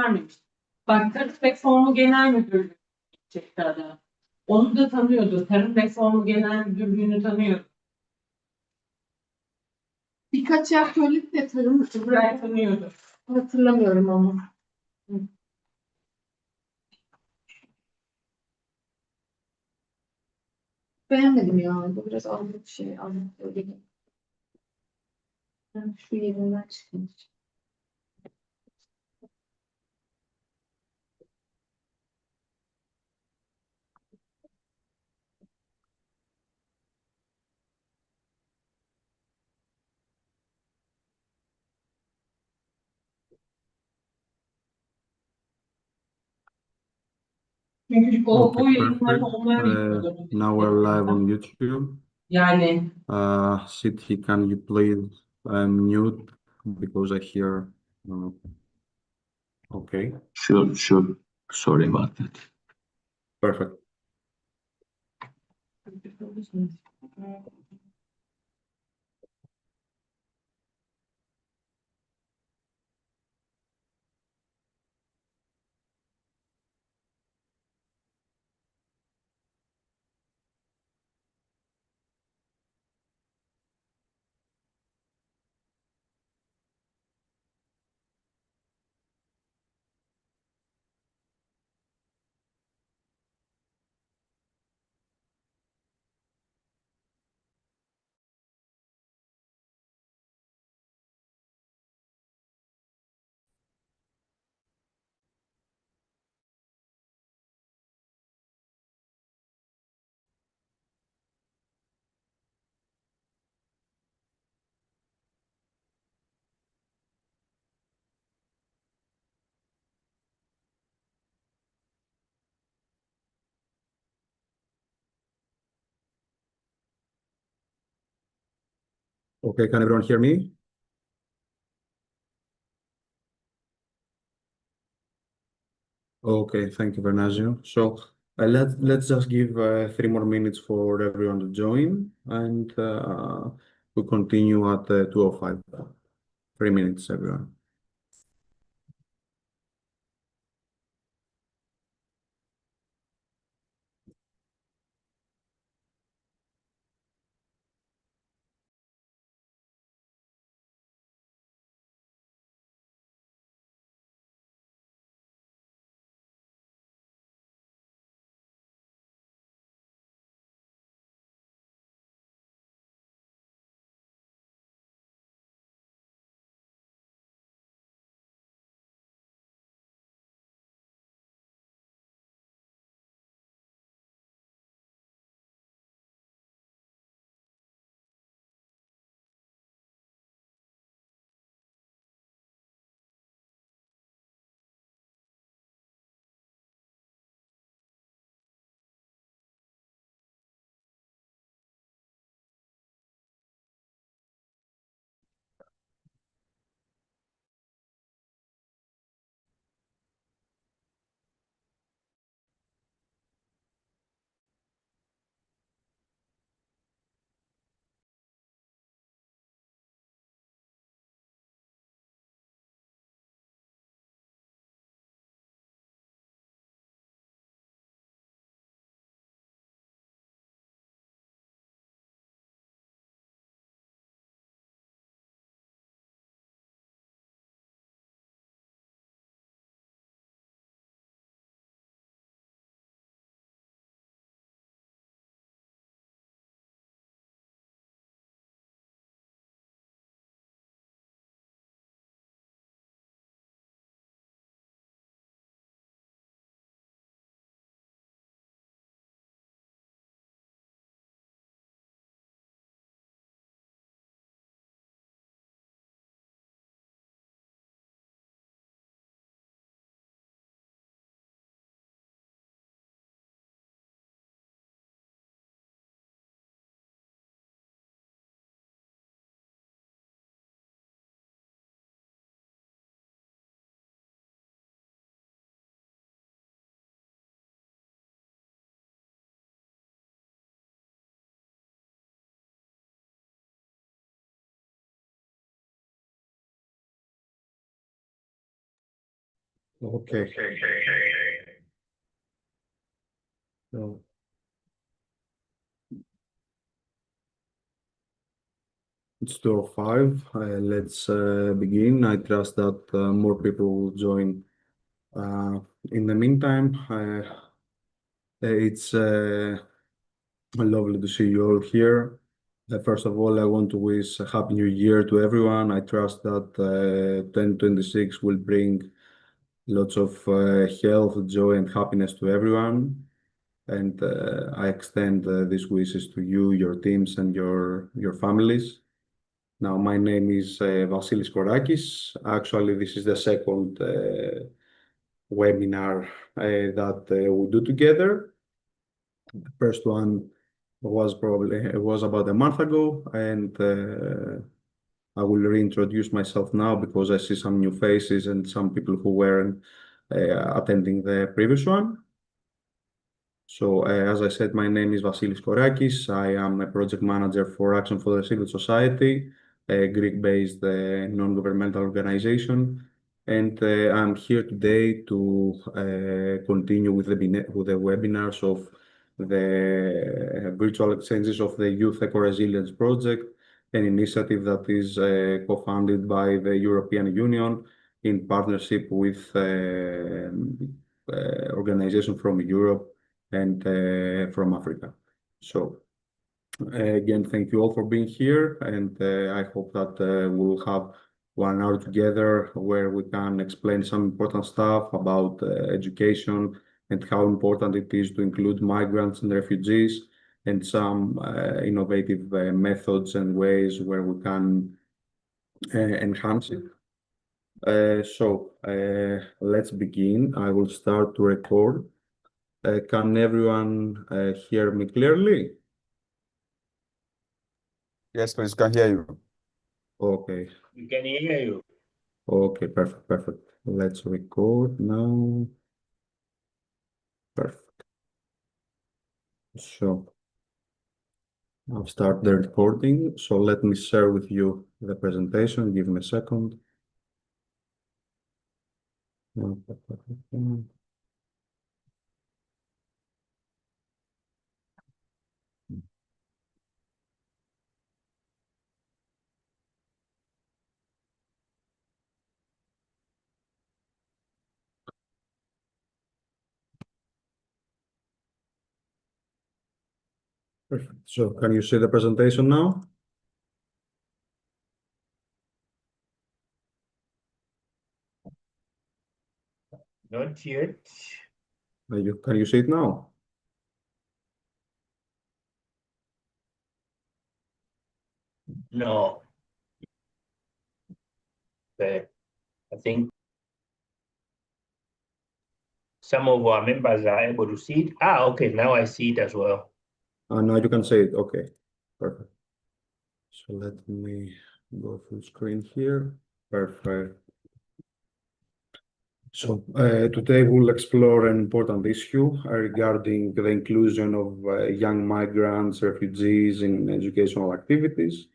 vermemiş. Bak Tarım Reformu Genel Müdürlüğü gidecekti adam. Onu da tanıyordu. Tarım Reformu Genel Müdürlüğü'nü tanıyordu. Birkaç yer söyledi de tarım Ben tanıyordu. hatırlamıyorum ama. Beğenmedim ya. Bu biraz anlık şey. Anlık öyle değil. Ben şu yerinden çıkmış. Çünkü Okay, o yayınları perfect. onlar yapıyordu. Now we're live on YouTube. Yani City, can you please mute because I hear. Okay, Sure, sure. Sorry about that. perfect. Okay, can everyone hear me? Okay, thank you, Bernasio. So let's just give 3 more minutes for everyone to join, and we continue at 2:05. 3 minutes, everyone. Okay. So it's 2:05. Let's begin. I trust that more people will join. In the meantime, it's lovely to see you all here. First of all, I want to wish a Happy New Year to everyone. I trust that 2026 will bring lots of health, joy, and happiness to everyone. And I extend these wishes to you, your teams, and your families. Now, my name is Vasilis Korakis. Actually, this is the second webinar that we do together. The first one was about a month ago, and I will reintroduce myself now because I see some new faces and some people who weren't attending the previous one. So, as I said, my name is Vasilis Korakis. I am a project manager for Action for the Civil Society, a Greek-based non-governmental organization. And I'm here today to continue with the webinars of the virtual exchanges of the Youth Eco-Resilience Project, an initiative that is co-funded by the European Union in partnership with organizations from Europe and from Africa. So again, thank you all for being here, and I hope that we'll have 1 hour together where we can explain some important stuff about education and how important it is to include migrants and refugees, and some innovative methods and ways where we can enhance it. So let's begin. I will start to record. Can everyone hear me clearly? Yes, please, can hear you. Okay. We can hear you. Okay, perfect. Let's record now. Perfect. So I'll start the recording. So let me share with you the presentation. Give me a second. Perfect. So can you see the presentation now? Not yet. Can you see it now? No. But I think some of our members are able to see it. Okay, now I see it as well. Now you can see it. Okay, perfect. So let me go full screen here. Perfect. So today we'll explore an important issue regarding the inclusion of young migrants, refugees in educational activities.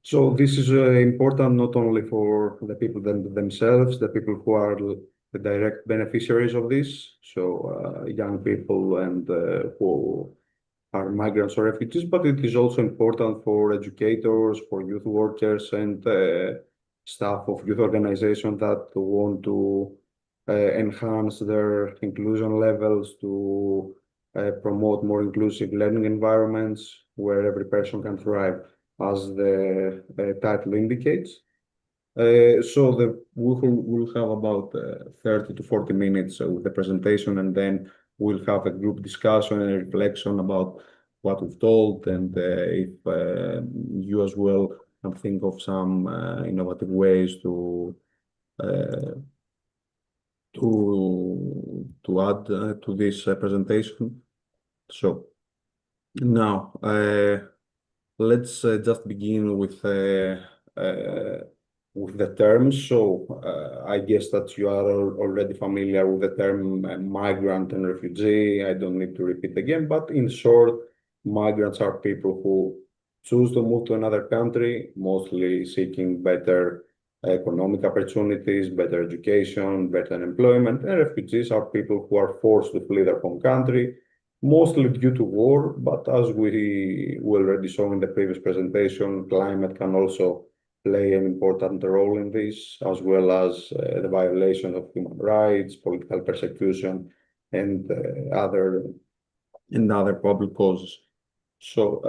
So this is important not only for the people themselves, the people who are the direct beneficiaries of this, so young people and who are migrants or refugees, but it is also important for educators, for youth workers, and staff of youth organizations that want to enhance their inclusion levels, to promote more inclusive learning environments where every person can thrive, as the title indicates. So we'll have about 30 to 40 minutes with the presentation, and then we'll have a group discussion and a reflection about what we've told, and if you as well can think of some innovative ways uh, to add to this presentation. So now let's just begin with the terms. So I guess that you are already familiar with the term migrant and refugee. I don't need to repeat again, but in short, migrants are people who choose to move to another country, mostly seeking better economic opportunities, better education, better employment. And refugees are people who are forced to flee their home country, mostly due to war. But as we already saw in the previous presentation, climate can also play an important role in this, as well as the violation of human rights, political persecution, and other public causes. So,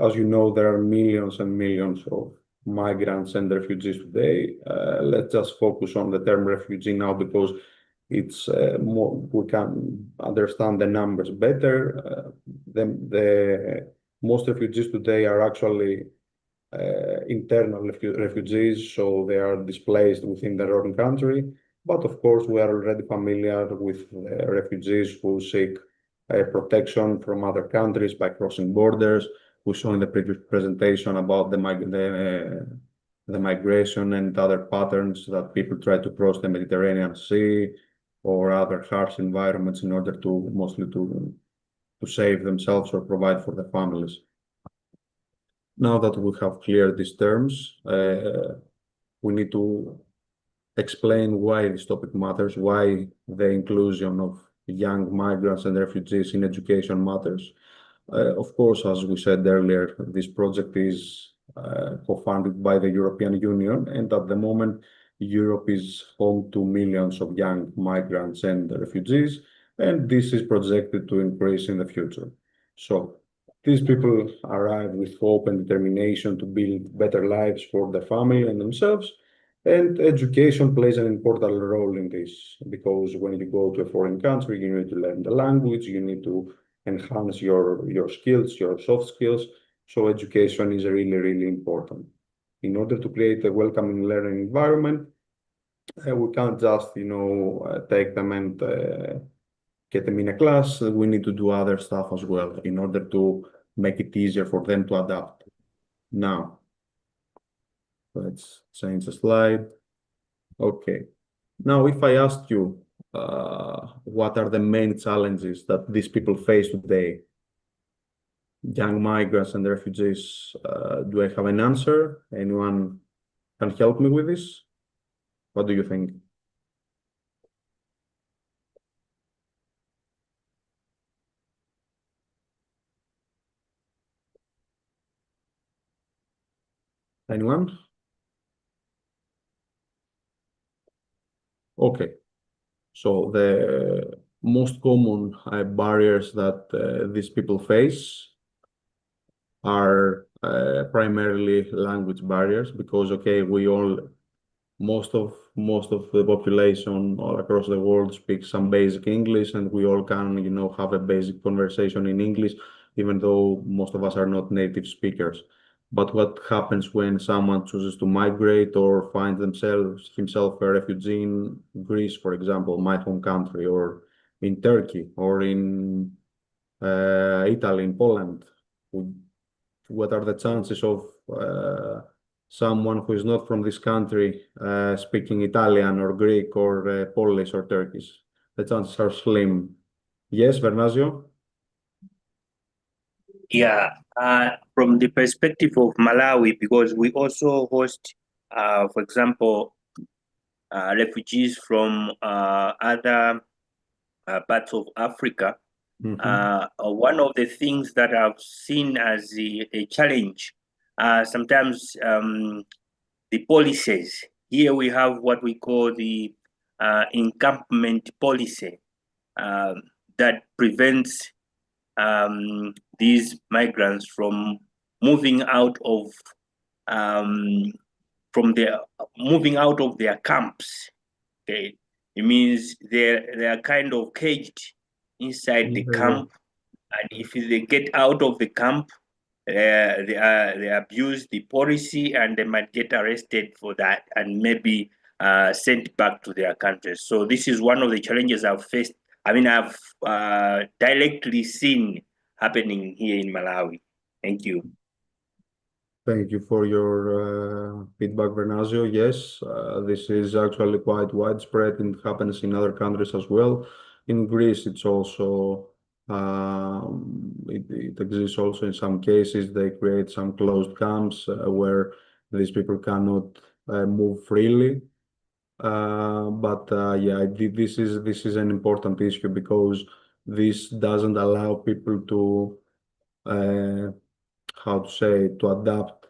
as you know, there are millions and millions of migrants and refugees today. Let's just focus on the term refugee now because it's more, we can understand the numbers better. The most refugees today are actually internal refugees, so they are displaced within their own country. But of course, we are already familiar with refugees who seek protection from other countries by crossing borders. We saw in the previous presentation about the migration and other patterns that people try to cross the Mediterranean Sea or other harsh environments in order to mostly to save themselves or provide for their families. Now that we have cleared these terms, we need to explain why this topic matters, why the inclusion of young migrants and refugees in education matters. Of course, as we said earlier, this project is co-funded by the European Union, and at the moment, Europe is home to millions of young migrants and refugees, and this is projected to increase in the future. So, these people arrive with hope and determination to build better lives for their family and themselves. And education plays an important role in this because when you go to a foreign country, you need to learn the language, you need to enhance your skills, your soft skills. So education is really, really important. In order to create a welcoming learning environment, we can't just, take them and get them in a class. We need to do other stuff as well in order to make it easier for them to adapt. Now, let's change the slide. Okay. Now, if I ask you, what are the main challenges that these people face today, young migrants and refugees, do I have an answer? Anyone can help me with this? What do you think? Anyone? Okay. So the most common barriers that these people face are primarily language barriers because, okay, most of the population all across the world speaks some basic English, and we all can, have a basic conversation in English, even though most of us are not native speakers. But what happens when someone chooses to migrate or find himself a refugee in Greece, for example, my home country, or in Turkey, or in Italy, in Poland? What are the chances of someone who is not from this country speaking Italian or Greek or Polish or Turkish? The chances are slim. Yes, Bernasio? Yeah, from the perspective of Malawi, because we also host, for example, refugees from other parts of Africa. One of the things that I've seen as a challenge, sometimes the policies. Here we have what we call the encampment policy that prevents these migrants from moving out of their camps. Okay, it means they are kind of caged inside the camp, and if they get out of the camp, they abuse the policy and they might get arrested for that and maybe sent back to their countries. So this is one of the challenges I've faced. I mean, I've directly seen happening here in Malawi. Thank you. Thank you for your feedback, Bernasio. Yes, this is actually quite widespread and happens in other countries as well. In Greece, it's also it exists also in some cases. They create some closed camps where these people cannot move freely. Yeah, this is an important issue because this doesn't allow people to how to say to adapt.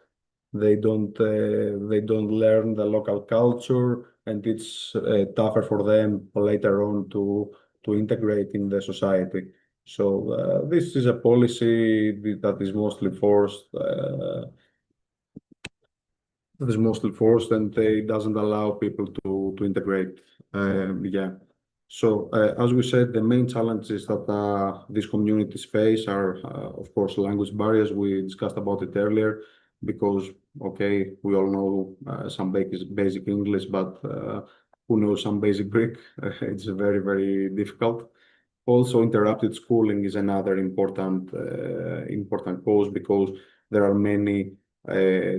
They don't learn the local culture, and it's tougher for them later on to integrate in the society. So this is a policy that is mostly forced. That is mostly forced, and it doesn't allow people to integrate. Yeah. So as we said, the main challenges that these communities face are, of course, language barriers. We discussed about it earlier because, okay, we all know some basic English, but who knows some basic Greek? It's very, very difficult. Also, interrupted schooling is another important cause because there are many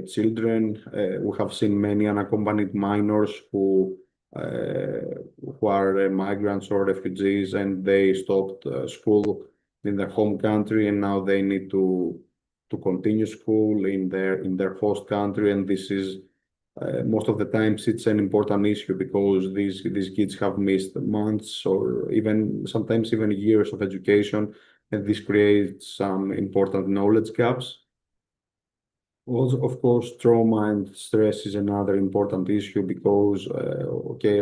children. We have seen many unaccompanied minors who are migrants or refugees, and they stopped school in their home country, and now they need to continue school in their host country, and this is most of the times it's an important issue because these kids have missed months or even sometimes even years of education, and this creates some important knowledge gaps. Also, of course, trauma and stress is another important issue because, okay,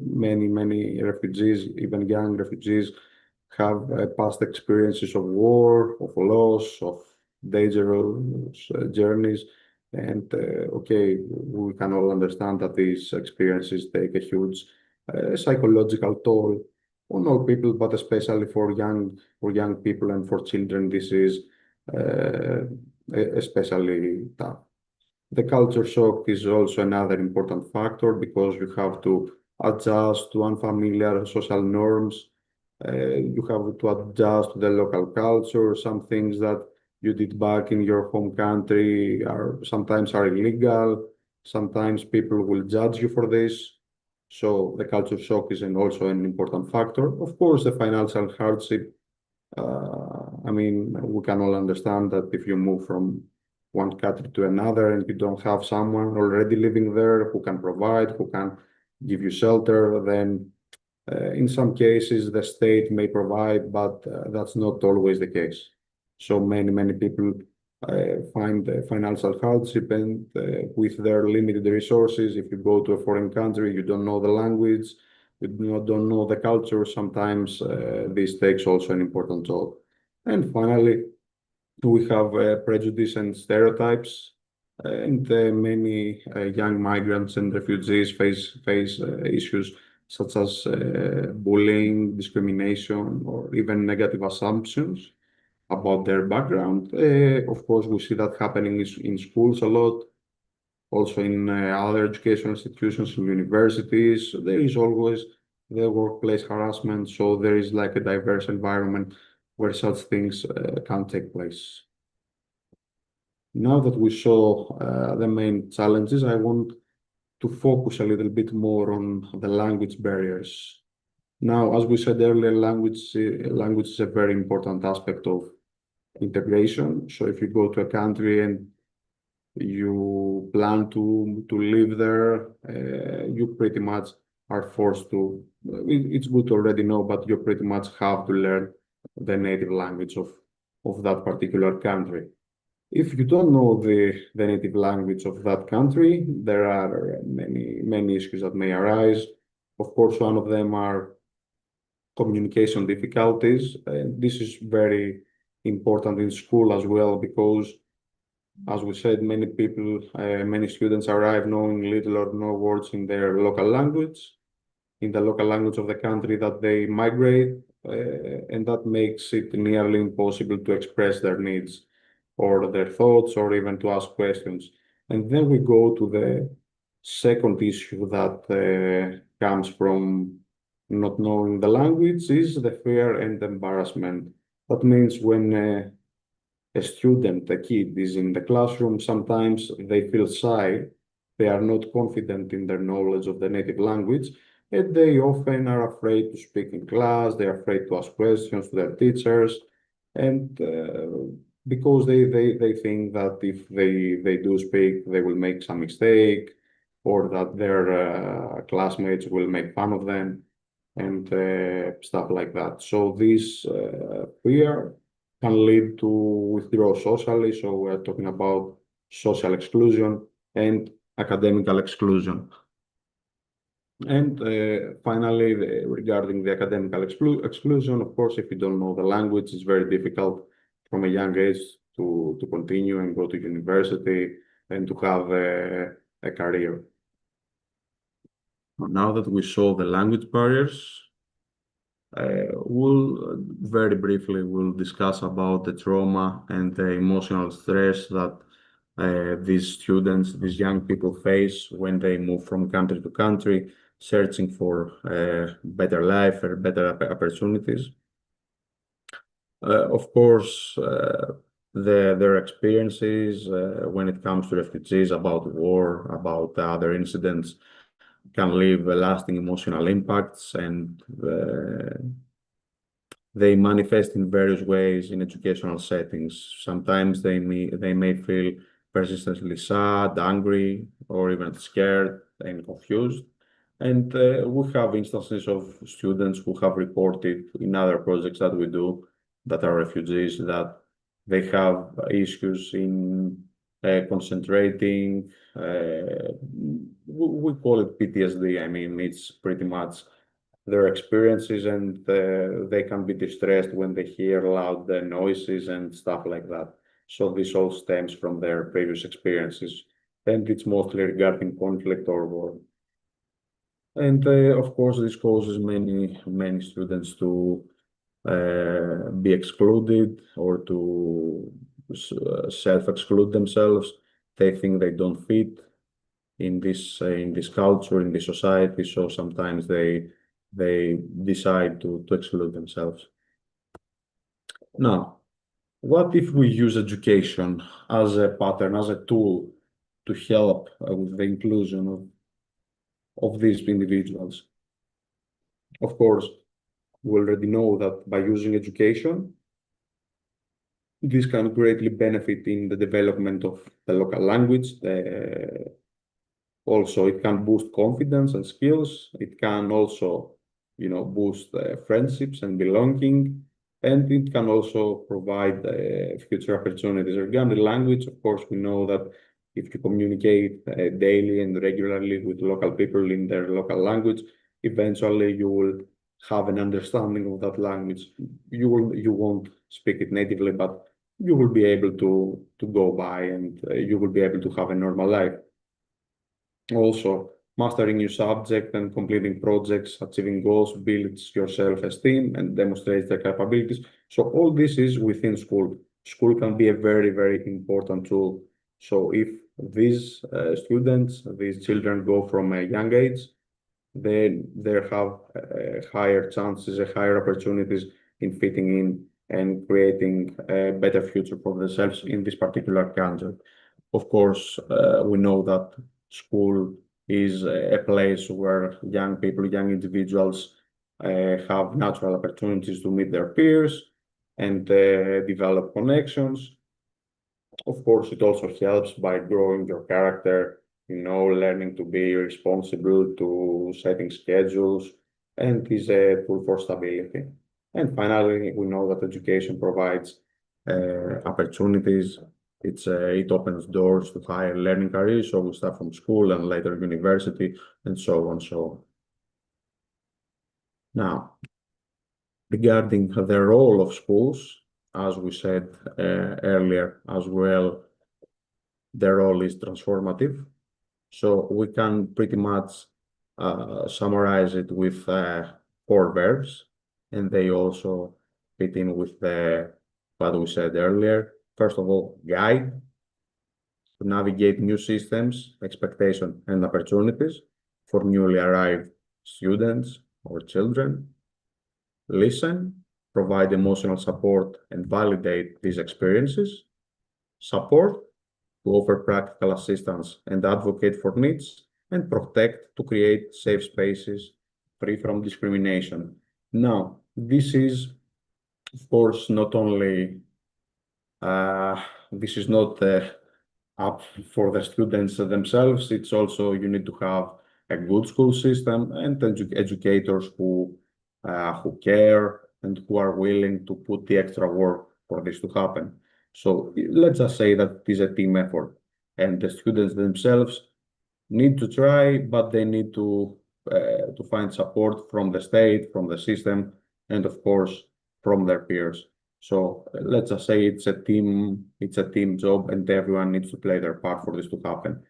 many refugees, even young refugees, have past experiences of war, of loss, of dangerous journeys. And, okay, we can all understand that these experiences take a huge psychological toll on all people, but especially for young people and for children, this is uh, especially tough. The culture shock is also another important factor because you have to adjust to unfamiliar social norms. You have to adjust to the local culture. Some things that you did back in your home country are sometimes are illegal. Sometimes people will judge you for this. So the culture shock is also an important factor. Of course, the financial hardship. I mean, we can all understand that if you move from one country to another and you don't have someone already living there who can provide, who can give you shelter, then in some cases the state may provide, but that's not always the case. So many people find financial hardship, and with their limited resources, if you go to a foreign country, you don't know the language, you don't know the culture, sometimes this takes also an important toll. And finally, we have prejudice and stereotypes, and many young migrants and refugees face issues such as bullying, discrimination, or even negative assumptions about their background. Of course, we see that happening in schools a lot, also in other educational institutions, in universities. There is always the workplace harassment, so there is like a diverse environment where such things can take place. Now that we saw the main challenges, I want to focus a little bit more on the language barriers. Now, as we said earlier, language is a very important aspect of integration. So if you go to a country and you plan to live there, you pretty much are forced to. It's good to already know, but you pretty much have to learn the native language of that particular country. If you don't know the native language of that country, there are many issues that may arise. Of course, one of them are communication difficulties. This is very important in school as well because, as we said, many students arrive knowing little or no words in their local language, in the local language of the country that they migrate, and that makes it nearly impossible to express their needs or their thoughts or even to ask questions. And then we go to the second issue that comes from not knowing the language is the fear and embarrassment. That means when a student, a kid is in the classroom, sometimes they feel shy, they are not confident in their knowledge of the native language, and they often are afraid to speak in class, they're afraid to ask questions to their teachers, and because they think that if they do speak, they will make some mistake, or that their classmates will make fun of them and stuff like that. So this fear can lead to withdrawal socially. So we're talking about social exclusion and academical exclusion. And finally, regarding the academical exclusion, of course, if you don't know the language, it's very difficult from a young age to continue and go to university and to have a career. Now that we saw the language barriers, we'll very briefly we'll discuss about the trauma and the emotional stress that these students, these young people face when they move from country to country, searching for a better life or better opportunities. Of course, their experiences when it comes to refugees, about war, about other incidents, can leave lasting emotional impacts, and they manifest in various ways in educational settings. Sometimes they may feel persistently sad, angry, or even scared and confused. And we have instances of students who have reported in other projects that we do that are refugees that they have issues in concentrating. We call it PTSD. I mean, it's pretty much their experiences, and they can be distressed when they hear loud noises and stuff like that. So this all stems from their previous experiences, and it's mostly regarding conflict or war. And of course, this causes many students to be excluded or to self-exclude themselves. They think they don't fit in this culture, in this society. So sometimes they decide to exclude themselves. Now, what if we use education as a pattern, as a tool to help with the inclusion of these individuals? Of course, we already know that by using education, this can greatly benefit in the development of the local language. Also, it can boost confidence and skills. It can also, boost friendships and belonging. And it can also provide future opportunities. Regarding language, of course, we know that if you communicate daily and regularly with local people in their local language, eventually you will have an understanding of that language. You won't speak it natively, but you will be able to go by, and you will be able to have a normal life. Also, mastering new subject and completing projects, achieving goals builds your self-esteem and demonstrates their capabilities. So all this is within school. School can be a very, very important tool. So if these students, these children go from a young age, then they have higher chances, higher opportunities in fitting in and creating a better future for themselves in this particular country. Of course, we know that school is a place where young people, young individuals have natural opportunities to meet their peers and develop connections. Of course, it also helps by growing your character, learning to be responsible, to setting schedules, and is a tool for stability. And finally, we know that education provides opportunities. It opens doors to higher learning careers. So we start from school and later university, and so on, so on. Now, regarding the role of schools, as we said earlier as well, their role is transformative. So we can pretty much summarize it with 4 verbs, and they also fit in with what we said earlier. First of all, guide, to navigate new systems, expectations, and opportunities for newly arrived students or children. Listen, provide emotional support and validate these experiences. Support, to offer practical assistance and advocate for needs. And protect, to create safe spaces free from discrimination. Now, this is, of course, not only, this is not up for the students themselves. It's also you need to have a good school system and educators who care and who are willing to put the extra work for this to happen. So let's just say that it is a team effort, and the students themselves need to try, but they need to find support from the state, from the system, and of course from their peers. So let's just say it's a team job, and everyone needs to play their part for this to happen.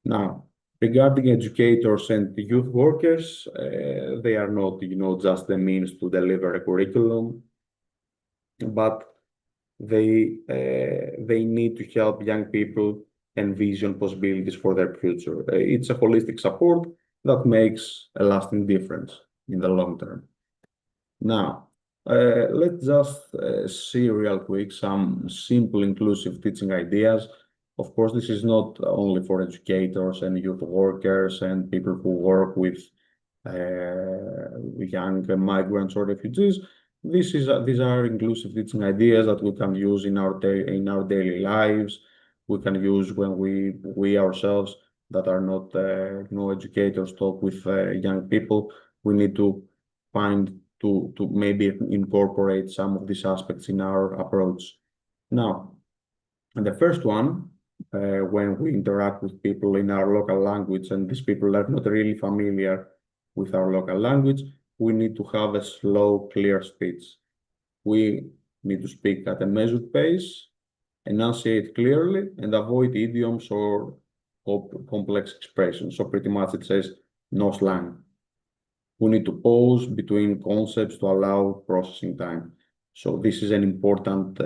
Now, regarding educators and youth workers, they are not, just the means to deliver a curriculum, but they need to help young people envision possibilities for their future. It's a holistic support that makes a lasting difference in the long term. Now, let's just see real quick some simple inclusive teaching ideas. Of course, this is not only for educators and youth workers and people who work with young migrants or refugees. These are inclusive teaching ideas that we can use in our daily lives. We can use when we ourselves that are not no educators talk with young people. We need to find to maybe incorporate some of these aspects in our approach. Now, and the first one, when we interact with people in our local language, and these people are not really familiar with our local language, we need to have a slow, clear speech. We need to speak at a measured pace, enunciate clearly, and avoid idioms or complex expressions. So pretty much it says no slang. We need to pause between concepts to allow processing time. So this is an important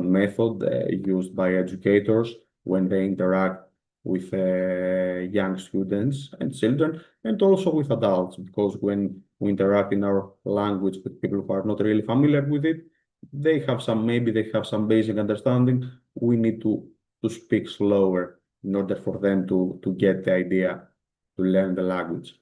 method used by educators when they interact with young students and children, and also with adults, because when we interact in our language with people who are not really familiar with it, maybe they have some basic understanding. We need to speak slower in order for them to get the idea to learn the language.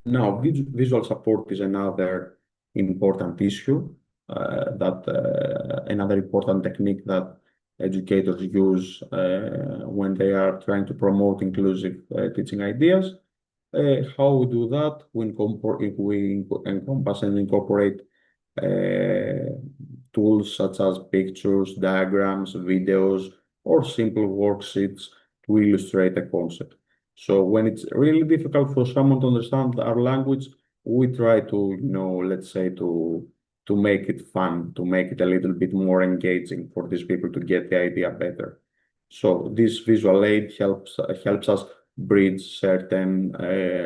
Now, visual support is another important issue, another important technique that educators use when they are trying to promote inclusive teaching ideas. How we do that? We encompass and incorporate tools such as pictures, diagrams, videos, or simple worksheets to illustrate a concept. So when it's really difficult for someone to understand our language, we try to, let's say to make it fun, to make it a little bit more engaging for these people to get the idea better. So this visual aid helps us bridge certain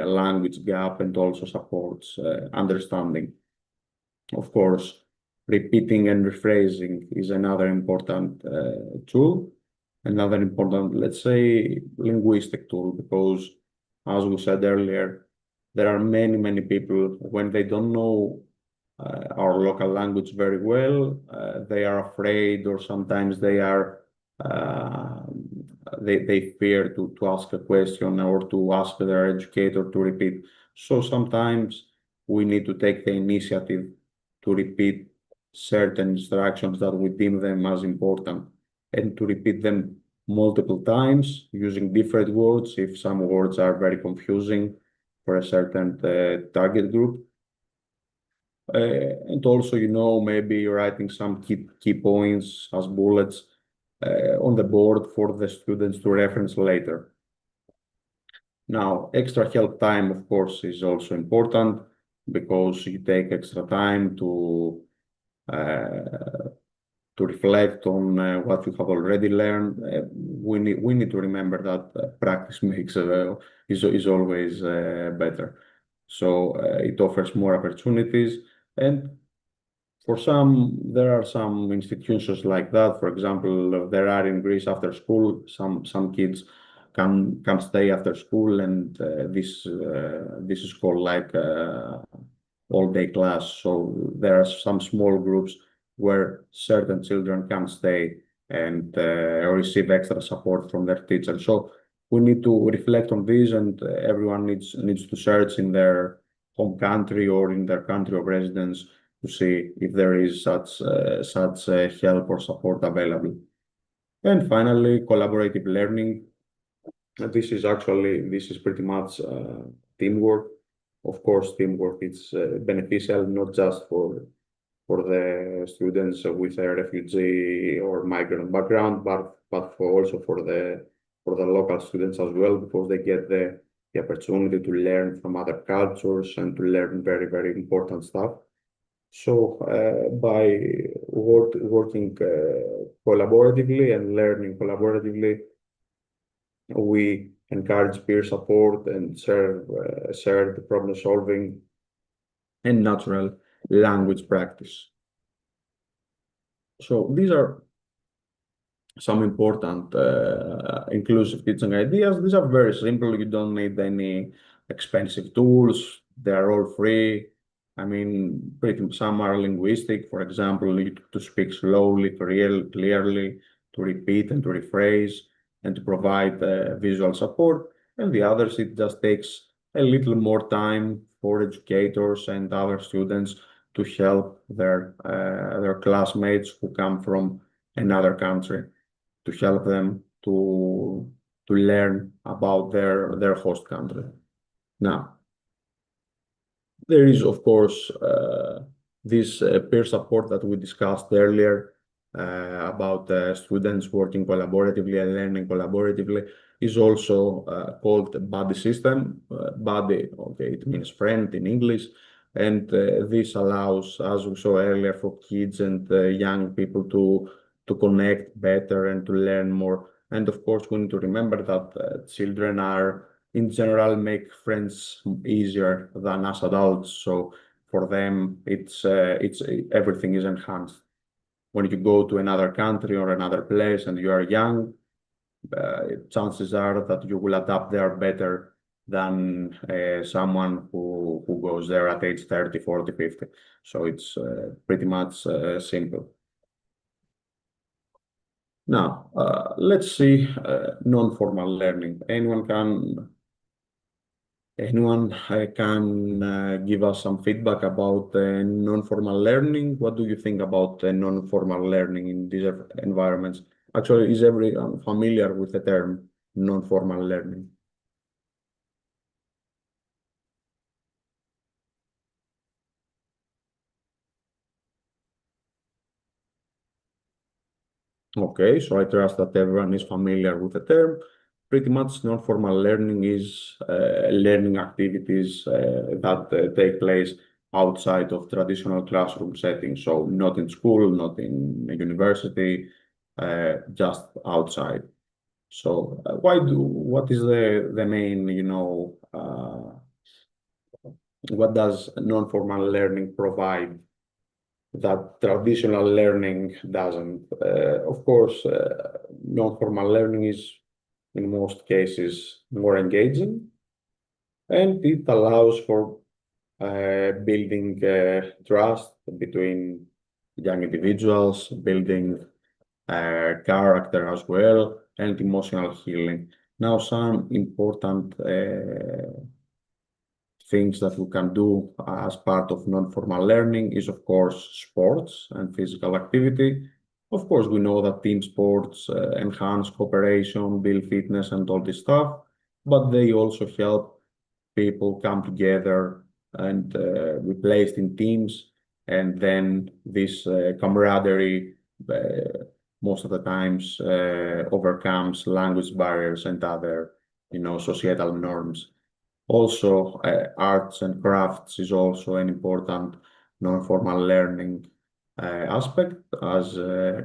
language gap and also supports understanding. Of course, repeating and rephrasing is another important tool, another important, let's say, linguistic tool, because as we said earlier, there are many people, when they don't know our local language very well, they are afraid, or sometimes they are they fear to ask a question or to ask their educator to repeat. So sometimes we need to take the initiative to repeat certain instructions that we deem them as important, and to repeat them multiple times using different words if some words are very confusing for a certain target group. And also, maybe writing some key points as bullets on the board for the students to reference later. Now, extra help time, of course, is also important, because you take extra time to reflect on what you have already learned. We need to remember that practice makes is always better. So it offers more opportunities, and for some, there are some institutions like that. For example, there are in Greece after school. Some kids can stay after school, and this is called like all-day class. So there are some small groups where certain children can stay and receive extra support from their teacher. So we need to reflect on this, and everyone needs to search in their home country or in their country of residence to see if there is such help or support available. And finally, collaborative learning. This is pretty much teamwork. Of course, teamwork is beneficial not just for the students with a refugee or migrant background, but also for the local students as well, because they get the opportunity to learn from other cultures and to learn very, very important stuff. So by working collaboratively and learning collaboratively, we encourage peer support and shared problem solving and natural language practice. So these are some important inclusive teaching ideas. These are very simple. You don't need any expensive tools. They are all free. I mean, some are linguistic, for example, to speak slowly, clearly, to repeat and to rephrase, and to provide visual support. And the others, it just takes a little more time for educators and other students to help their classmates who come from another country, to help them to learn about their host country. Now, there is, of course, this peer support that we discussed earlier about students working collaboratively and learning collaboratively is also called buddy system. Buddy, okay, it means friend in English. And this allows, as we saw earlier, for kids and young people to connect better and to learn more. And of course, we need to remember that children are, in general, make friends easier than us adults. So for them, it's everything is enhanced. When you go to another country or another place and you are young, chances are that you will adapt there better than someone who goes there at age 30, 40, 50. So it's pretty much simple. Now, let's see non-formal learning. Anyone can give us some feedback about non-formal learning? What do you think about non-formal learning in these environments? Actually, is everyone familiar with the term non-formal learning? Okay, so I trust that everyone is familiar with the term. Pretty much non-formal learning is learning activities that take place outside of traditional classroom settings. So not in school, not in a university, just outside. So what is the main, what does non-formal learning provide that traditional learning doesn't? Of course, non-formal learning is in most cases more engaging, and it allows for building trust between young individuals, building character as well, and emotional healing. Now, some important things that we can do as part of non-formal learning is, of course, sports and physical activity. Of course, we know that team sports enhance cooperation, build fitness, and all this stuff, but they also help people come together and be placed in teams, and then this camaraderie most of the times overcomes language barriers and other, societal norms. Also, arts and crafts is also an important non-formal learning aspect, as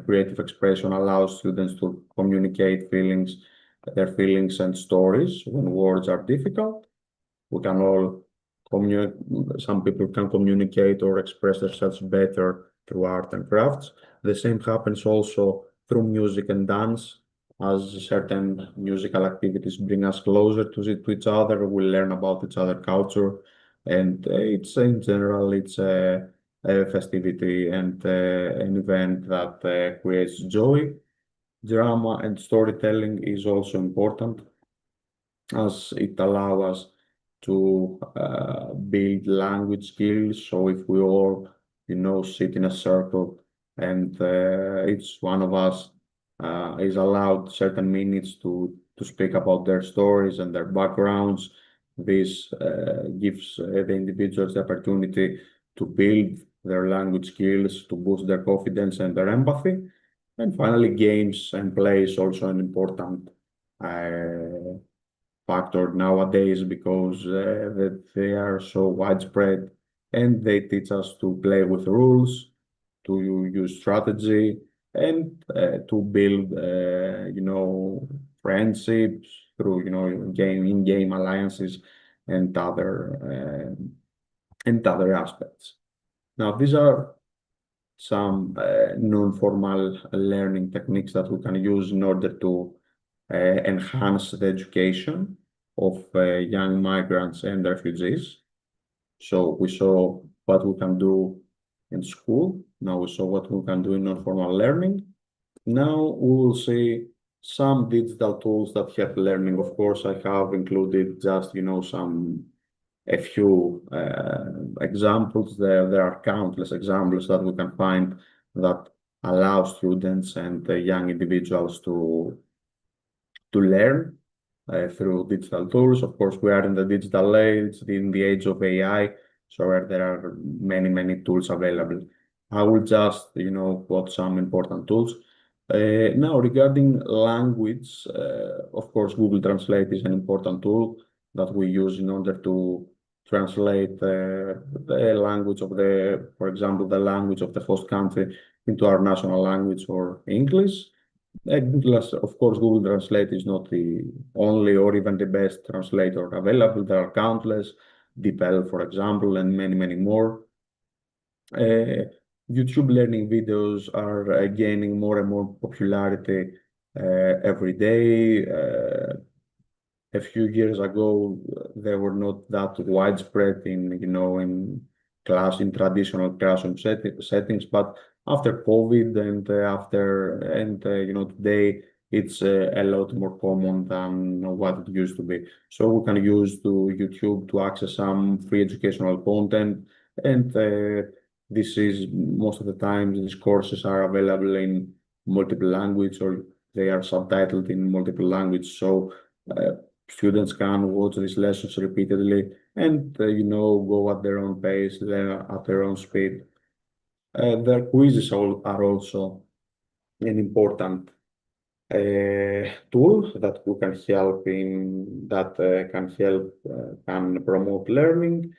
creative expression allows students to communicate their feelings and stories when words are difficult. We can all some people can communicate or express themselves better through art and crafts. The same happens also through music and dance, as certain musical activities bring us closer to each other. We learn about each other culture, and it's in general, it's a festivity and an event that creates joy. Drama and storytelling is also important, as it allows us to build language skills. So if we all, sit in a circle and it's one of us is allowed certain minutes to speak about their stories and their backgrounds. This gives the individuals the opportunity to build their language skills, to boost their confidence and their empathy. And finally, games and play is also an important factor nowadays because that they are so widespread and they teach us to play with rules, to use strategy, and to build, friendships through, in-game alliances and other aspects. Now, these are some non-formal learning techniques that we can use in order to enhance the education of young migrants and refugees. So we saw what we can do in school. Now we saw what we can do in non-formal learning. Now we will see some digital tools that help learning. Of course, I have included just, a few examples. There are countless examples that we can find that allow students and young individuals to learn through digital tools. Of course, we are in the digital age, in the age of AI, so there are many, many tools available. I will just, quote some important tools. Now, regarding language, of course, Google Translate is an important tool that we use in order to translate the language of for example, the language of the host country into our national language or English. Of course, Google Translate is not the only or even the best translator available. There are countless, DeepL, for example, and many, many more. YouTube learning videos are gaining more and more popularity every day. A few years ago, they were not that widespread in traditional classroom settings, but after COVID and today it's a lot more common than what it used to be. So we can use YouTube to access some free educational content, and this is most of the time these courses are available in multiple language or they are subtitled in multiple language. So students can watch these lessons repeatedly and go at their own pace, at their own speed. Their quizzes are also an important tool that we can help can promote learning.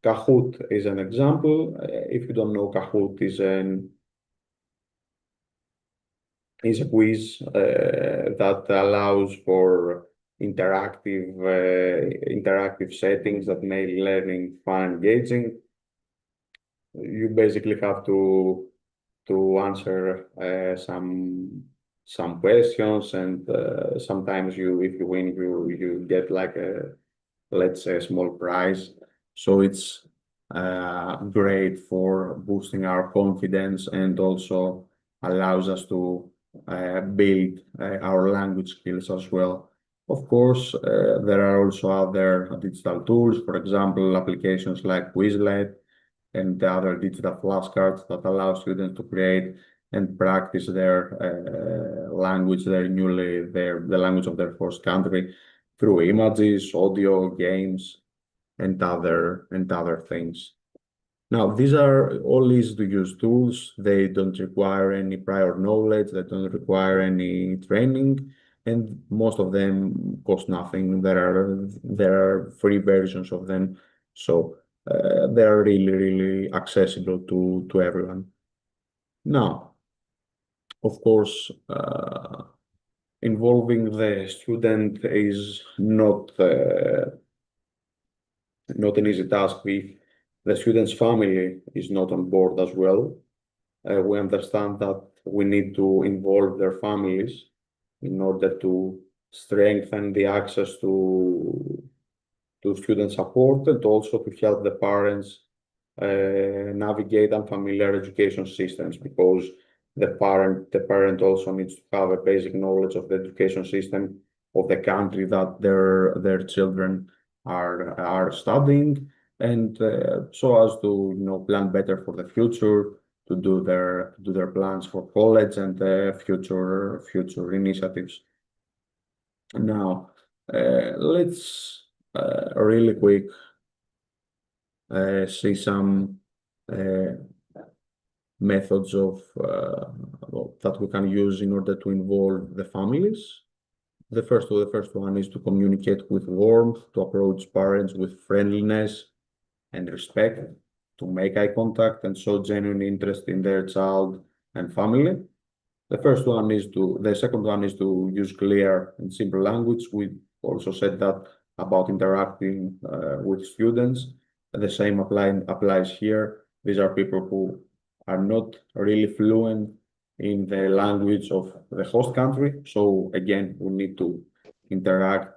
Kahoot is an example. If you don't know, Kahoot is a quiz that allows for interactive settings that make learning fun and engaging. You basically have to answer some questions, and sometimes if you win, you get like let's say a small prize. So it's great for boosting our confidence and also allows us to build our language skills as well. Of course, there are also other digital tools, for example, applications like Quizlet and the other digital flashcards that allow students to create and practice their language, the language of their host country through images, audio, games, and other things. Now, these are all easy to use tools. They don't require any prior knowledge. They don't require any training, and most of them cost nothing. There are free versions of them, so they are really, really accessible to everyone. Now, of course, involving the student is not an easy task if the student's family is not on board as well. We understand that we need to involve their families in order to strengthen the access to student support and also to help the parents navigate unfamiliar education systems, because the parent also needs to have a basic knowledge of the education system of the country that their children are studying, and so as to plan better for the future, do their plans for college and future initiatives. Now, let's really quick see some methods that we can use in order to involve the families. The first one is to communicate with warmth, to approach parents with friendliness and respect, to make eye contact and show genuine interest in their child and family. The second one is to use clear and simple language. We also said that about interacting with students. The same applies here. These are people who are not really fluent in the language of the host country. So again, we need to interact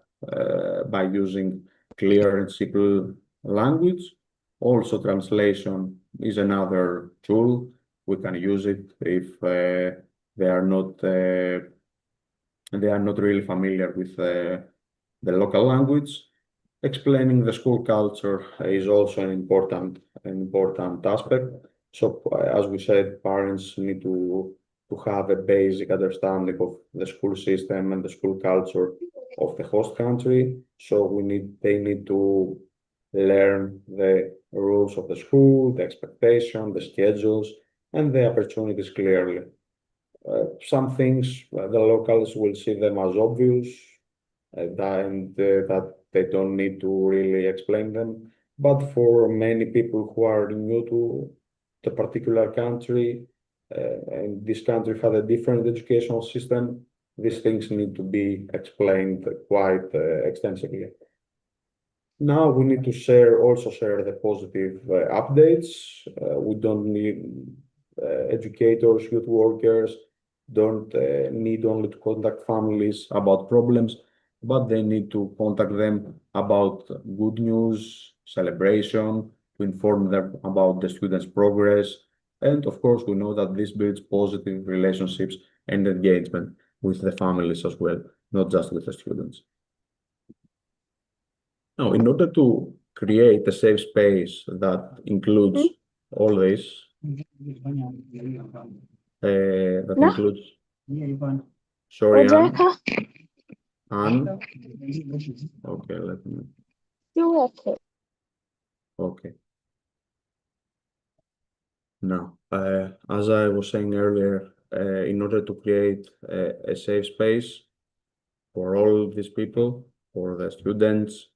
by using clear and simple language. Also, translation is another tool. We can use it if they are not really familiar with the local language. Explaining the school culture is also an important aspect. So as we said, parents need to have a basic understanding of the school system and the school culture of the host country. So they need to learn the rules of the school, the expectation, the schedules, and the opportunities clearly. Some things the locals will see them as obvious, that they don't need to really explain them. But for many people who are new to the particular country, and this country has a different educational system, these things need to be explained quite extensively. Now we need to also share the positive updates. We don't need educators, youth workers, don't need only to contact families about problems, but they need to contact them about good news, celebration, to inform them about the students' progress. And of course, we know that this builds positive relationships and engagement with the families as well, not just with the students. Now, in order to create a safe space that includes all this, that No. includes, sorry, Anne. Rebecca, Anne. Okay, let me. you're okay. Okay. Now, as I was saying earlier, in order to create a safe space for all these people, for the students,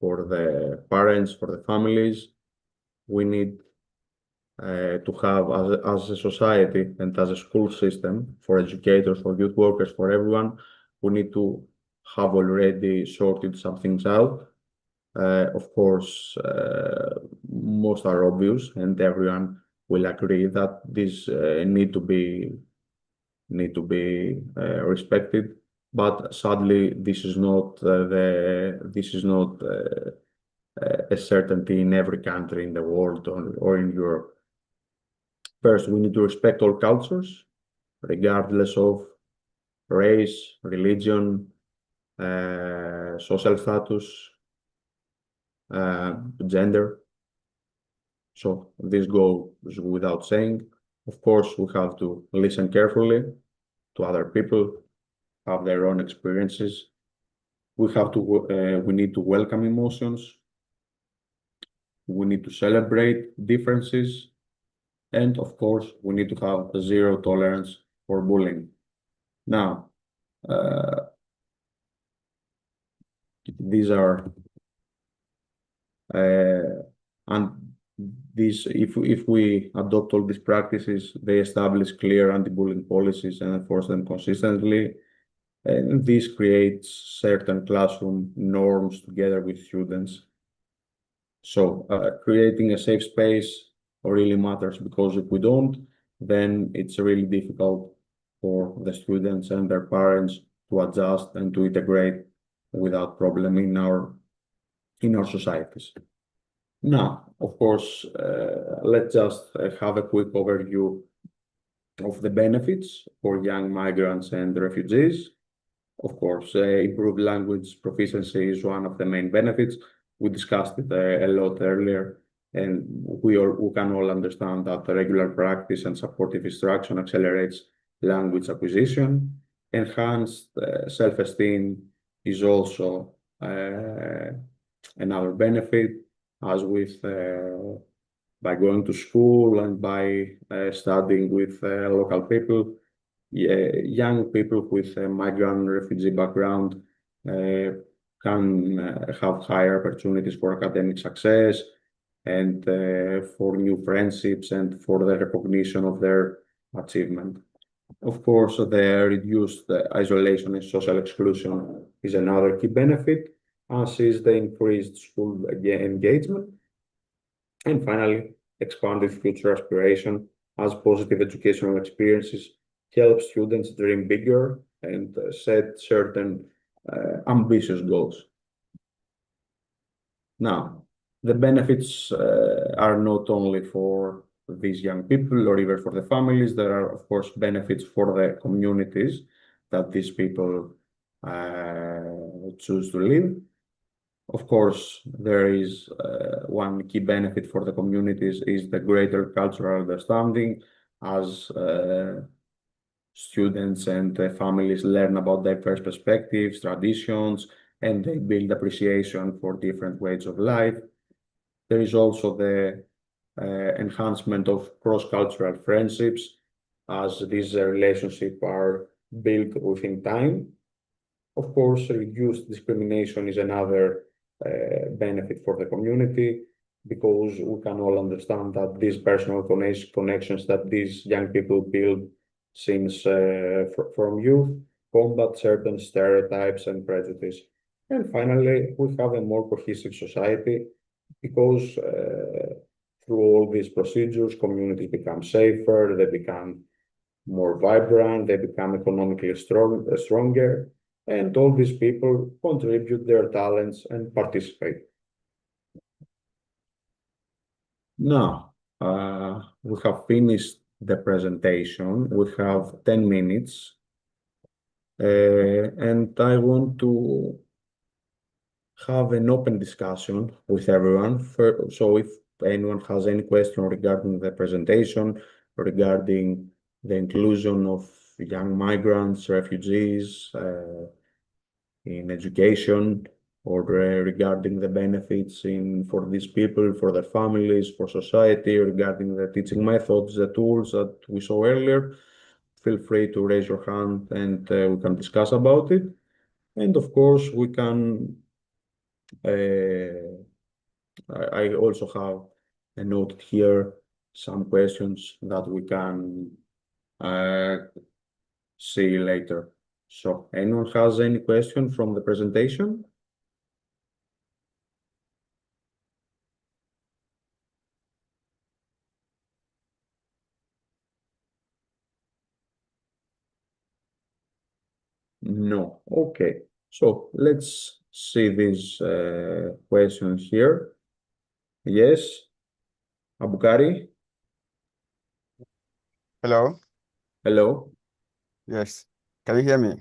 for the parents, for the families, we need to have, as a society and as a school system, for educators, for youth workers, for everyone, we need to have already sorted some things out. Of course, most are obvious, and everyone will agree that these need to be respected. But sadly, this is not a certainty in every country in the world or in Europe. First, we need to respect all cultures, regardless of race, religion, social status, gender. So this goes without saying. Of course, we have to listen carefully to other people, have their own experiences. We need to welcome emotions. We need to celebrate differences. And of course, we need to have zero tolerance for bullying. Now, these are and these, if we adopt all these practices, they establish clear anti-bullying policies and enforce them consistently. And this creates certain classroom norms together with students. So creating a safe space really matters, because if we don't, then it's really difficult for the students and their parents to adjust and to integrate without problem in our societies. Now, of course, let's just have a quick overview of the benefits for young migrants and refugees. Of course, improved language proficiency is one of the main benefits. We discussed it a lot earlier. And we can all understand that the regular practice and supportive instruction accelerates language acquisition. Enhanced self-esteem is also another benefit, as with by going to school and by studying with local people. Young people with a migrant refugee background can have higher opportunities for academic success and for new friendships and for the recognition of their achievement. Of course, the reduced isolation and social exclusion is another key benefit, as is the increased school engagement. And finally, expanded future aspiration, as positive educational experiences help students dream bigger and set certain ambitious goals. Now, the benefits are not only for these young people or even for the families. There are, of course, benefits for the communities that these people choose to live. Of course, there is one key benefit for the communities is the greater cultural understanding, as students and families learn about diverse perspectives, traditions, and they build appreciation for different ways of life. There is also the enhancement of cross-cultural friendships, as these relationships are built within time. Of course, reduced discrimination is another benefit for the community, because we can all understand that these personal connections that these young people build since from youth combat certain stereotypes and prejudice. And finally, we have a more cohesive society, because through all these procedures, communities become safer, they become more vibrant, they become economically stronger, and all these people contribute their talents and participate. Now, we have finished the presentation. We have 10 minutes, and I want to have an open discussion with everyone. So if anyone has any question regarding the presentation, regarding the inclusion of young migrants, refugees in education, or regarding the benefits for these people, for their families, for society, regarding the teaching methods, the tools that we saw earlier, feel free to raise your hand and we can discuss about it. And of course, we can I also have a note here, some questions that we can see later. So, anyone has any question from the presentation? No. Okay. So let's see these questions here. Yes, Abukari. Hello. Hello. Yes. Can you hear me?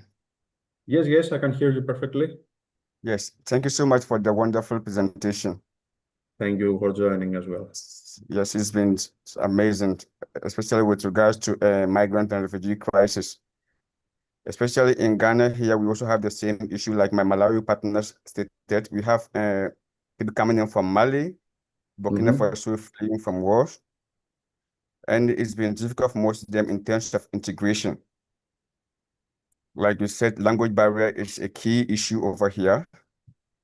Yes, I can hear you perfectly. Yes. Thank you so much for the wonderful presentation. Thank you for joining as well. Yes, it's been amazing, especially with regards to migrant and refugee crisis. Especially in Ghana here, we also have the same issue like my Malawi partners stated. We have people coming in from Mali, Burkina Faso fleeing from wars, and it's been difficult for most of them in terms of integration. Like you said, language barrier is a key issue over here.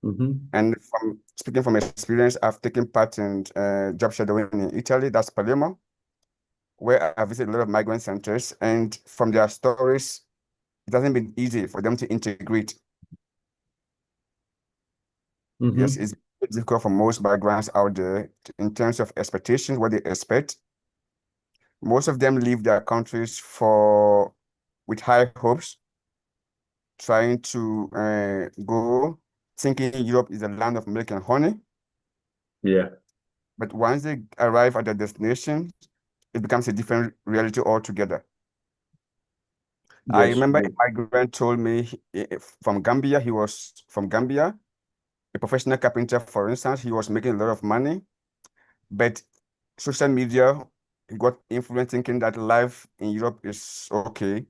And from speaking from experience, I've taken part in job shadowing in Italy, that's Palermo, where I visited a lot of migrant centers, and from their stories, it hasn't been easy for them to integrate. Yes, it's difficult for most migrants out there in terms of expectations, what they expect. Most of them leave their countries with high hopes, trying to go, thinking Europe is a land of milk and honey. Yeah. But once they arrive at their destination, it becomes a different reality altogether. Yes. I remember a migrant told me from Gambia, he was from Gambia, a professional carpenter, for instance, he was making a lot of money. But social media got influenced thinking that life in Europe is okay.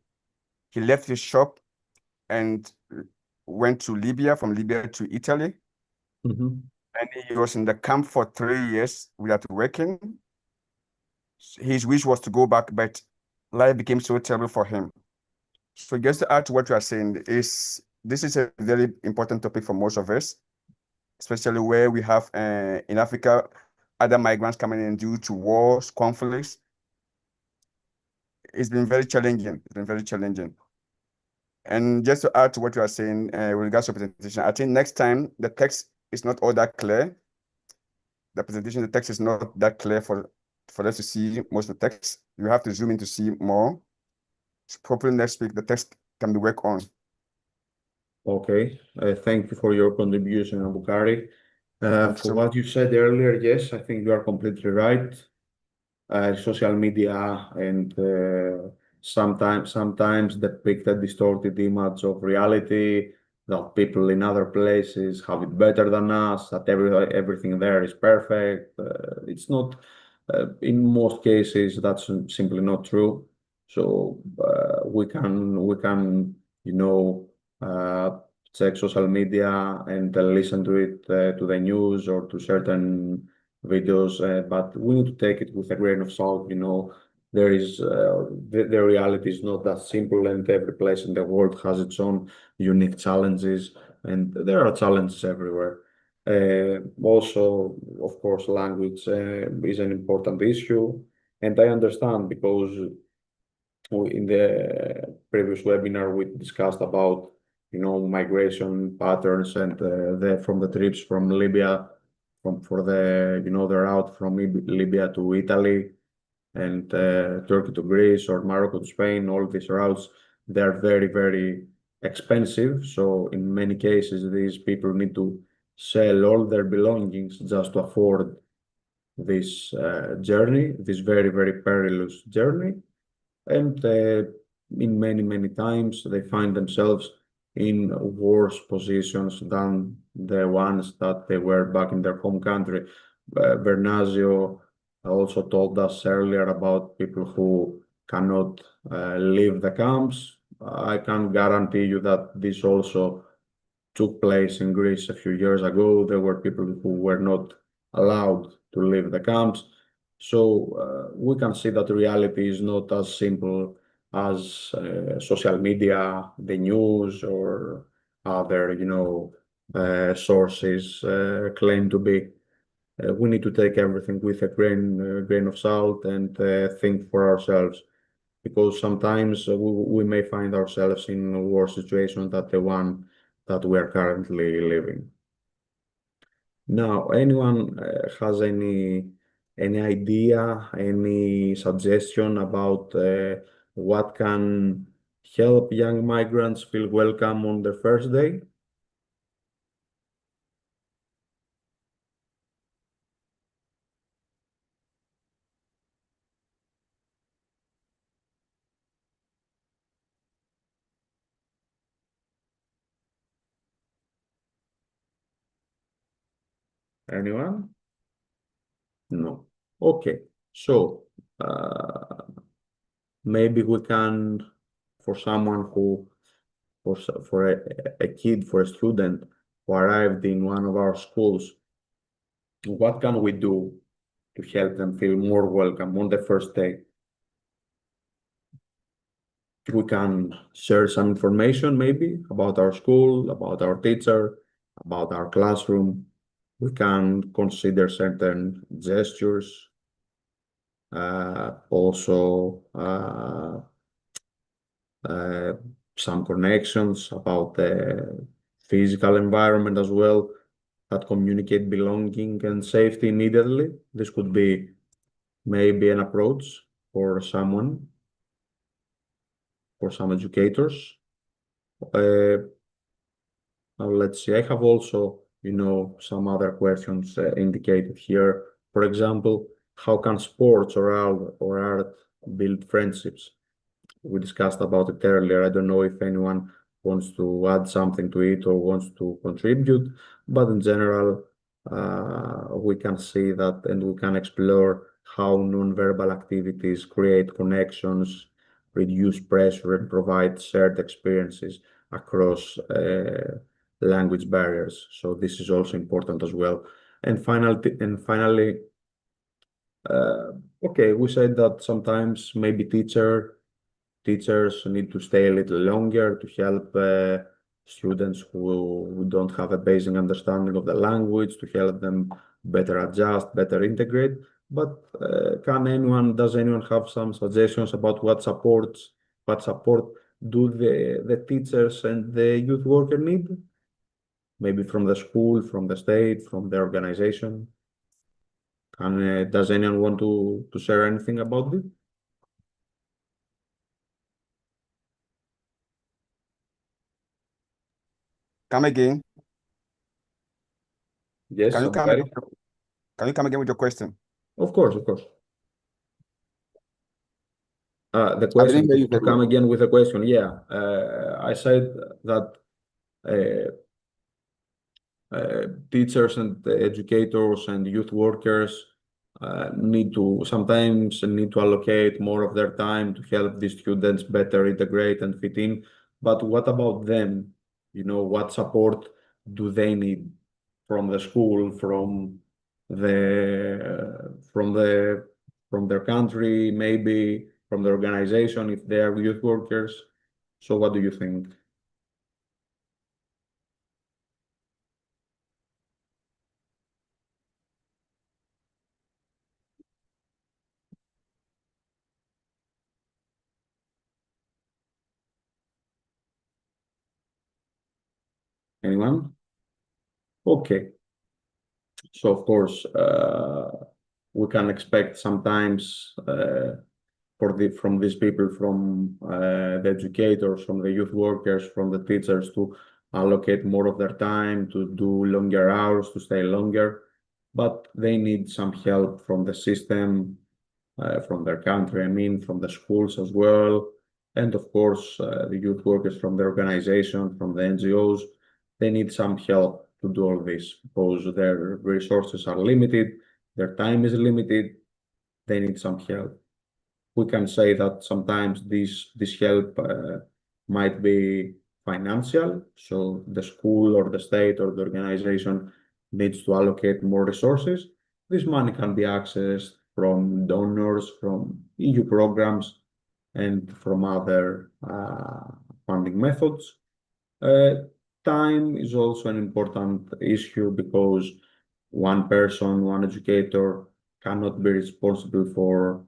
He left his shop and went to Libya, from Libya to Italy. Mm-hmm. And he was in the camp for 3 years without working. His wish was to go back, but life became so terrible for him. So just to add to what you are saying, this is a very important topic for most of us, especially where we have in Africa other migrants coming in due to wars, conflicts. It's been very challenging. It's been very challenging. And just to add to what you are saying with regards to presentation, I think next time the text is not all that clear. The presentation, the text is not that clear for us to see most of the text. You have to zoom in to see more. So probably next week the text can be worked on. Okay, thank you for your contribution, Abukari. Thank you For so what you said earlier, yes, I think you are completely right. Social media and sometimes depict a distorted image of reality, that people in other places have it better than us, that everything there is perfect. It's not, in most cases, that's simply not true. So we can, you know, check social media and listen to it, to the news or to certain videos, but we need to take it with a grain of salt. There is the reality is not that simple, and every place in the world has its own unique challenges, and there are challenges everywhere. Also, of course, language is an important issue, and I understand because in the previous webinar we discussed about migration patterns and from the trips from Libya, for the route from Libya to Italy and Turkey to Greece or Morocco to Spain. All these routes, they are very, very expensive. So in many cases, these people need to sell all their belongings just to afford this journey, this very, very perilous journey. And in many, many times they find themselves in worse positions than the ones that they were back in their home country. Bernasio also told us earlier about people who cannot leave the camps. I can guarantee you that this also took place in Greece a few years ago. There were people who were not allowed to leave the camps. So we can see that reality is not as simple as social media, the news, or other, sources claim to be. We need to take everything with a grain of salt and think for ourselves, because sometimes we may find ourselves in a worse situation than the one that we are currently living. Now, anyone has any idea, any suggestion about what can help young migrants feel welcome on their first day? Anyone? No. Okay. So maybe we can, for someone who, for a kid, for a student who arrived in one of our schools, what can we do to help them feel more welcome on the first day? We can share some information maybe about our school, about our teacher, about our classroom. We can consider certain gestures, also uh, some connections about the physical environment as well, that communicate belonging and safety immediately. This could be maybe an approach for someone, for some educators. Now let's see, I have also, some other questions indicated here. For example, how can sports or art build friendships? We discussed about it earlier. I don't know if anyone wants to add something to it or wants to contribute, but in general, we can see that and we can explore how nonverbal activities create connections, reduce pressure, and provide shared experiences across language barriers. So this is also important as well. And finally, okay, we said that sometimes maybe teachers need to stay a little longer to help students who don't have a basic understanding of the language, to help them better adjust, better integrate. But does anyone have some suggestions about what support do the teachers and the youth worker need? Maybe from the school, from the state, from the organization. Does anyone want to share anything about it? Come again. Yes, Can you come Gary? again? Can you come again with your question? Of course, of course. The I question, didn't hear you to very come well. again with the question, yeah. I said that teachers and educators and youth workers sometimes need to allocate more of their time to help the students better integrate and fit in. But what about them? You know, what support do they need from the school, from their country, maybe from the organization if they are youth workers? So what do you think? Anyone? Okay. So of course, we can expect sometimes from these people, from the educators, from the youth workers, from the teachers to allocate more of their time, to do longer hours, to stay longer. But they need some help from the system, from their country, I mean, from the schools as well. And of course, the youth workers from the organization, from the NGOs, they need some help to do all this because their resources are limited, their time is limited, they need some help. We can say that sometimes this help might be financial, so the school or the state or the organization needs to allocate more resources. This money can be accessed from donors, from EU programs, and from other funding methods. Uh, Time is also an important issue because one person, one educator cannot be responsible for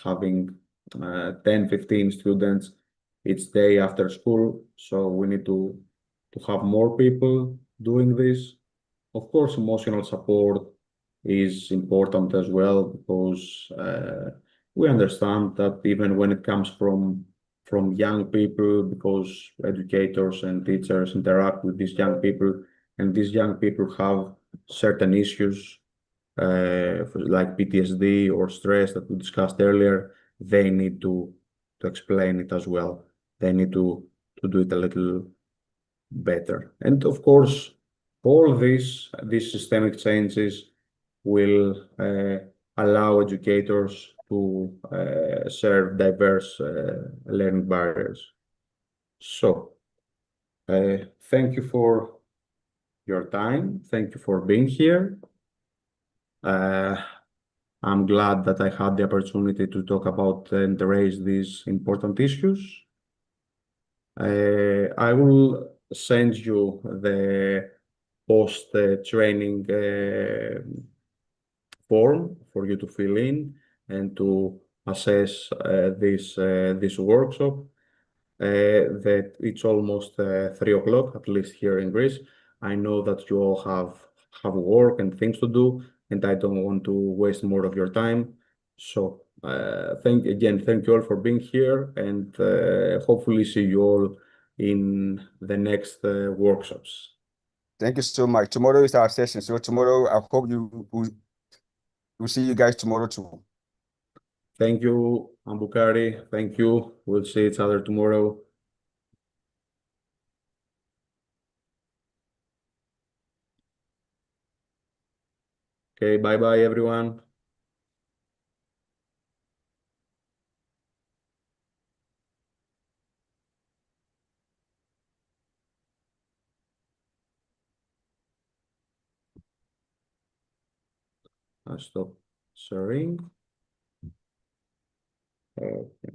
having 10, 15 students each day after school. So we need to have more people doing this. Of course, emotional support is important as well because we understand that even when it comes from young people, because educators and teachers interact with these young people, and these young people have certain issues like PTSD or stress that we discussed earlier, they need to explain it as well. They need to do it a little better. And of course, all these systemic changes will allow educators to serve diverse learning barriers. So, thank you for your time. Thank you for being here. I'm glad that I had the opportunity to talk about and raise these important issues. I will send you the post-training form for you to fill in and to assess this workshop. That it's almost 3 o'clock, at least here in Greece. I know that you all have work and things to do, and I don't want to waste more of your time. So thank you all for being here, and hopefully see you all in the next workshops. Thank you so much. Tomorrow is our session. So tomorrow, I hope we'll see you guys tomorrow too. Thank you, Ambukari. Thank you. We'll see each other tomorrow. Okay, bye bye everyone. I'll stop sharing. Okay.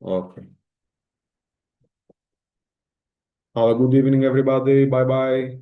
Okay. Have a good evening, everybody. Bye bye.